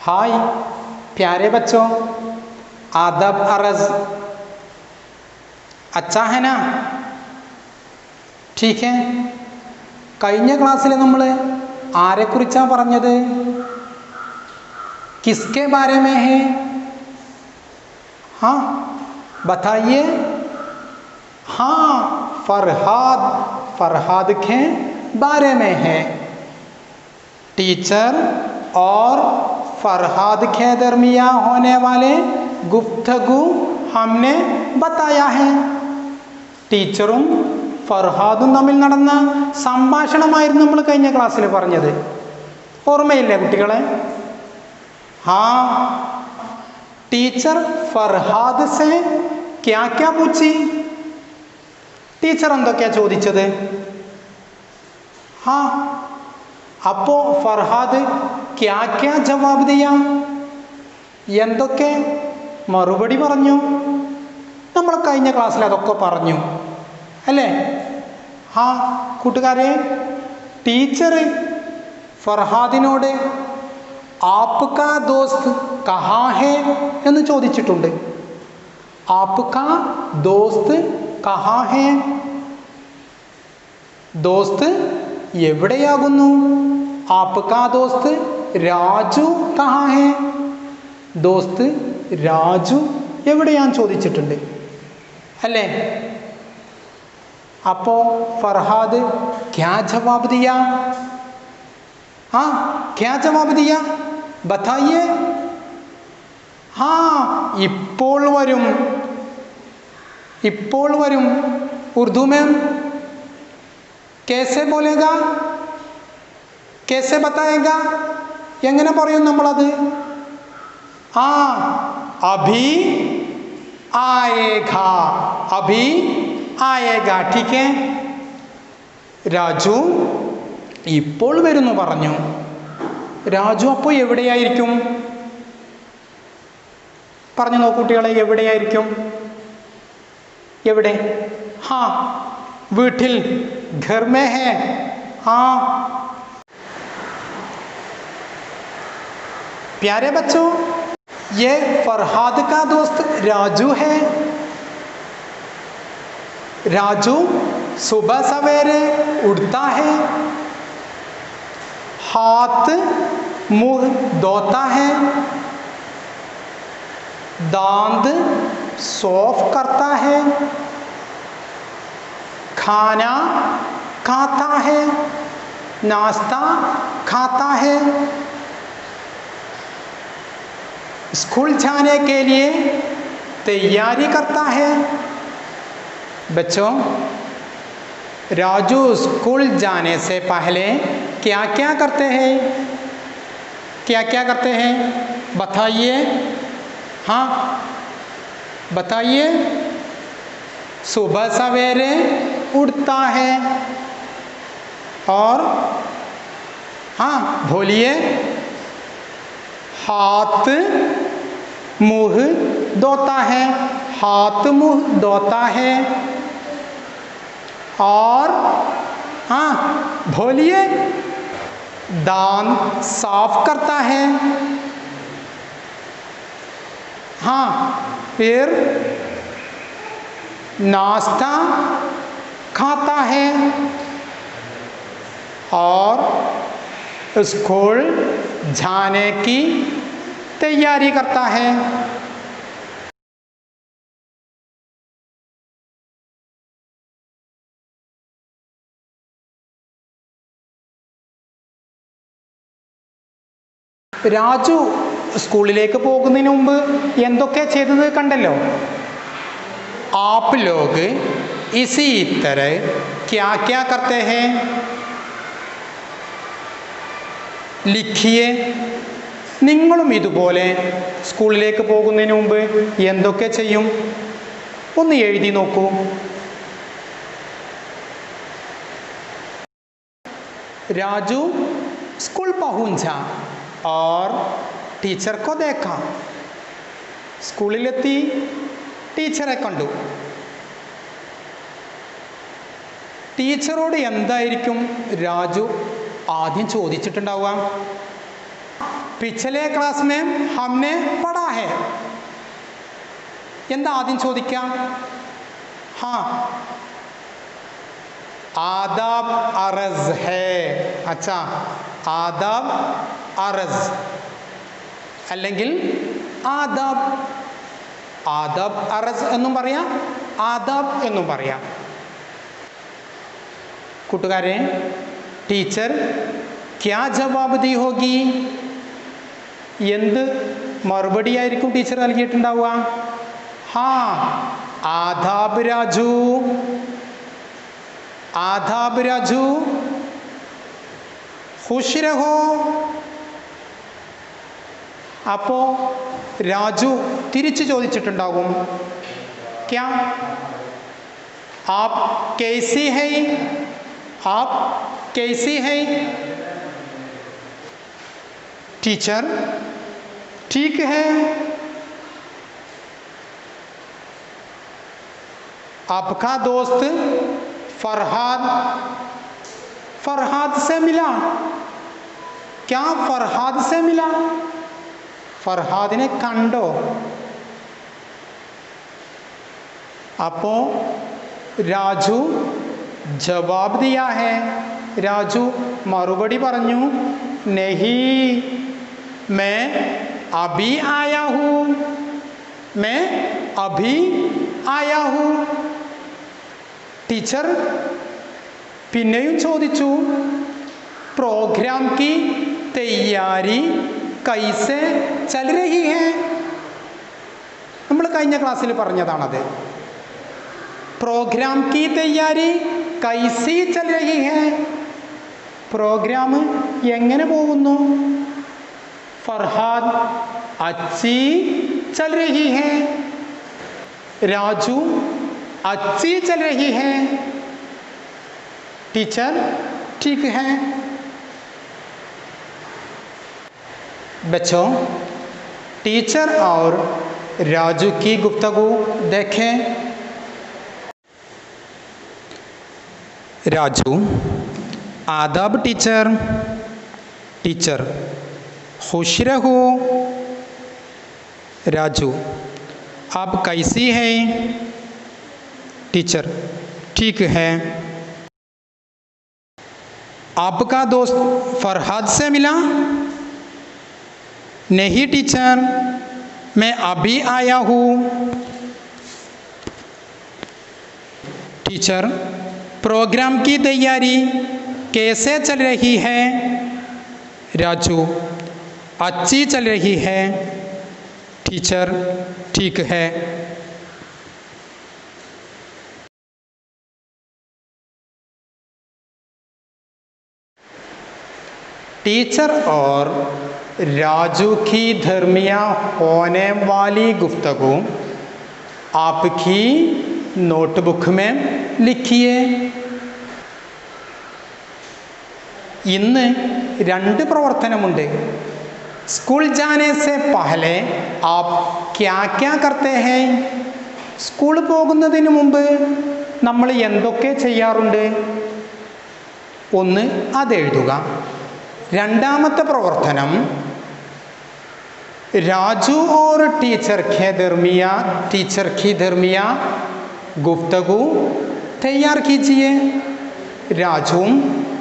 हाय प्यारे बच्चों, आदब अर्ज अच्छा है ना? ठीक है. കഴിഞ്ഞ ക്ലാസ്സിൽ നമ്മൾ ആരെക്കുറിച്ചാണ് പറഞ്ഞത്? किसके बारे में है? हाँ बताइए. हाँ फरहाद के बारे में है. टीचर और फरहाद के दरमियान होने वाले गुफ्तगू हमने बताया है. ടീച്ചറും ഫർഹാദും തമ്മിൽ നടന്ന സംഭാഷണമായിരുന്നു നമ്മൾ കഴിഞ്ഞ ക്ലാസ്സിൽ പറഞ്ഞത്. ഓർമ്മയില്ലേ കുട്ടികളെ? हाँ टीचर फरहाद से क्या क्या पूछी? ടീച്ചർ എന്തൊക്കെയാ ചോദിച്ചത്? हाँ അപ്പോൾ ഫർഹാദ് क्या क्या ജവാബ് ദിയാ? എന്തൊക്കെ മറുപടി പറഞ്ഞു? നമ്മൾ കഴിഞ്ഞ ക്ലാസ്സിൽ അതൊക്കെ പറഞ്ഞു അല്ലേ? हाँ കൂട്ടുകാരെ, ടീച്ചർ ഫർഹാദിനോട് ആപ്കാ ദോസ്ത് കഹാ ഹേ എന്ന് ചോദിച്ചിട്ടുണ്ട്. ആപ്കാ ദോസ്ത് കഹാ ഹേ? ദോസ്ത് എവിടെയാകുന്നു? ആപ്കാ ദോസ്ത് രാജു കഹാ ഹേ? ദോസ്ത് രാജു എവിടെയാന്ന് ചോദിച്ചിട്ടുണ്ട് അല്ലേ? അപ്പോ ഫർഹാദ് ക്യാ ജവാബ് ദിയാ? हाँ क्या जवाब दिया बताइए. हाँ ഇപ്പോൾ വരും उर्दू में कैसे बोलेगा? कैसे बताएगा? എങ്ങനെ പറയും നമ്മളത്? ആ अभी आएगा. ठीक है. രാജു ഇപ്പോൾ വരുന്നു പറഞ്ഞു. രാജു അപ്പോൾ എവിടെയായിരിക്കും? പറഞ്ഞു നോക്കൂ കുട്ടികളെ, എവിടെയായിരിക്കും? എവിടെ? ഹാ വീട്ടിൽ. ഘർ മേ ഹേ. ഹാ प्यारे बच्चों, ये फरहाद का दोस्त राजू है. राजू सुबह सवेरे उठता है, हाथ मुंह धोता है, दांत साफ करता है, खाना खाता है, नाश्ता खाता है, स्कूल जाने के लिए तैयारी करता है. बच्चों, राजू स्कूल जाने से पहले क्या क्या करते हैं? क्या क्या करते हैं बताइए. हाँ बताइए. सुबह सवेरे उठता है और हाँ बोलिए. हाथ मुंह धोता है. हाथ मुंह धोता है और हाँ बोलिए. दांत साफ करता है. हाँ फिर नाश्ता खाता है और स्कूल जाने की तैयारी करता है. രാജു സ്കൂളിലേക്ക് പോകുന്നതിന് മുമ്പ് എന്തൊക്കെ ചെയ്തത് കണ്ടല്ലോ. आप लोग इसी तरह क्या क्या करते हैं? लिखिए. നിങ്ങളും ഇതുപോലെ സ്കൂളിലേക്ക് പോകുന്നതിന് മുമ്പ് എന്തൊക്കെ ചെയ്യും? ഒന്ന് എഴുതി നോക്കൂ. രാജു स्कूल पहुंचा और टीचर को देखा. സ്കൂളിലെത്തി ടീച്ചറെ കണ്ടു. ടീച്ചറോട് എന്തായിരിക്കും രാജു ആദ്യം ചോദിച്ചിട്ടുണ്ടാവുക? पिछले क्लास में हमने पढ़ा है. എന്താ ആദ്യം ചോദിക്കാം? हाँ, आदाब अर्ज है. अच्छा, आदाब अर्ज അല്ലെങ്കിൽ ആദാബ്. ആദാബ് അർസ് എന്നും പറയാം, ആദാബ് എന്നും പറയാം. കൂട്ടുകാരെ, ടീച്ചർ ക്യാ ജവാബ് ദി ഹോഗി? എന്ത് മറുപടി ആയിരിക്കും ടീച്ചർ നൽകിയിട്ടുണ്ടാവുക? ഹാ, ആദാബ് രാജു. ആദാബ് രാജു, ഖുശ് രഹോ. അപ്പോൾ രാജു തിരിച്ചു ചോദിച്ചിട്ടുണ്ടാകും, ക്യാ ആപ് കൈസി ഹൈ? ആപ് കൈസി ഹൈ? टीचर ठीक है. आपका दोस्त फरहाद फरहाद से मिला? क्या फरहाद से मिला? फरहादिനെ കണ്ടോ? അപ്പോ രാജു ജവാബ് ദിയാ ഹെ. രാജു മറുപടി പറഞ്ഞു, नहीं, मैं अभी आया हूँ. मैं अभी आया हूँ. ടീച്ചർ പിന്നെയും ചോദിച്ചു, പ്രോഗ്രാം की तैयारी कैसे चल रही है? നമ്മൾ കഴിഞ്ഞ ക്ലാസ്സിൽ പറഞ്ഞതാണത്. പ്രോഗ്രാം की तैयारी कैसी चल रही है? പ്രോഗ്രാം എങ്ങനെ പോകുന്നു? ഫർഹാദ് अच्छी चल रही है. राजू अच्छी चल रही है. टीचर ठीक है. बच्चों, टीचर और राजू की गुफ्तगू देखें. राजू, आदाब टीचर. टीचर, खुश रहो. राजू, आप कैसी हैं? टीचर ठीक है. आपका दोस्त फरहाद से मिला? नहीं टीचर, मैं अभी आया हूँ. टीचर, प्रोग्राम की तैयारी कैसे चल रही है? राजू, अच्छी चल रही है. टीचर ठीक है. टीचर और राजू की दरमियाँ होने वाली गुफ्तगू आपकी नोटबुक में लिखिए. ഇന്ന് രണ്ട് പ്രവർത്തനമുണ്ട്. സ്കൂൾ ജാനെ സെ പഹലെ ആപ് ക്യാ ക്യാ കർത്തേ ഹൈ? സ്കൂൾ പോകുന്നതിന് മുമ്പ് നമ്മൾ എന്തൊക്കെ ചെയ്യാറുണ്ട്? ഒന്ന് അതെഴുതുക. രണ്ടാമത്തെ പ്രവർത്തനം, രാജു और टीचर की दरमिया गुफ्तगू तैयार कीजिए. രാജുവും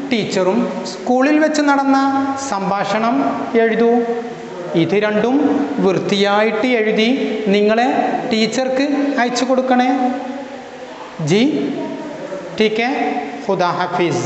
ടീച്ചറും സ്കൂളിൽ വെച്ച് നടന്ന സംഭാഷണം എഴുതൂ. ഇത് രണ്ടും വൃത്തിയായിട്ട് എഴുതി നിങ്ങളെ ടീച്ചർക്ക് അയച്ചു കൊടുക്കണേ. ജി, ठीक है. खुदा हाफिज़.